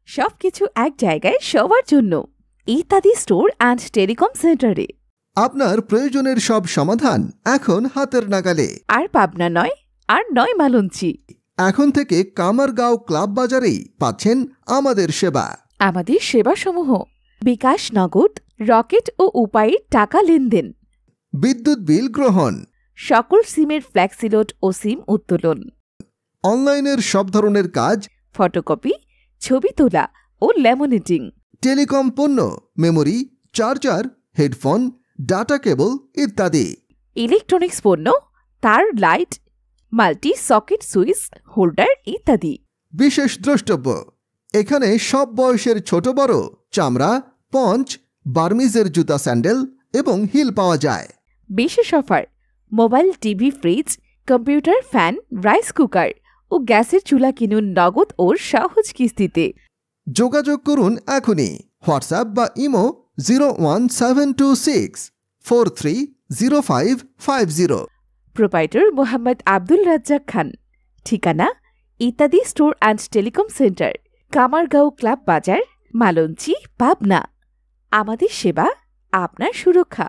সবকিছু এক জায়গায় সবার জন্য। ইত্যাদি স্টোর অ্যান্ড টেলিকম সেন্টারে। আপনার প্রয়োজনের সব সমাধান এখন হাতের নাগালে। আর পাবনা নয়, আর নয় মালঞ্চি। এখন থেকে কামারগাঁও ক্লাব বাজারেই পাচ্ছেন আমাদের সেবা। আমাদের সেবাসমূহ: বিকাশ, নগদ, রকেট ও উপায়ে টাকা লেনদেন, বিদ্যুৎ বিল গ্রহণ, সকল সিমের ফ্ল্যাক্সিলোড ও সিম উত্তোলন, অনলাইনের সব ধরনের কাজ, ফটোকপি, ছবি তোলা ও ল্যামিনেটিং, টেলিকম পণ্য, memory, charger, headphone, data cable ইত্যাদি, ইলেকট্রনিক্স পণ্য, তার, light, multi socket switch holder ইত্যাদি। বিশেষ দ্রষ্টব্য: এখানে সব বয়সের ছোট বড় চামড়া, পঞ্চ, বার্মিজের জুতা, স্যান্ডেল এবং হিল পাওয়া যায়। বিশেষ offer: mobile, TV, fridge, computer, fan, rice cooker ও গ্যাসের চুলা কিনুন নগদ ও সহজ কিস্তিতে। যোগাযোগ করুন এখনই। হোয়াটসঅ্যাপ বা ইমো 01726430550। প্রোপাইটার মোহাম্মদ আব্দুল রাজ্জাক খান। ঠিকানা: ইত্যাদি store and telecom centre, Kamargaon club বাজার, মালঞ্চি, পাবনা। আমাদের সেবা, আপনার সুরক্ষা।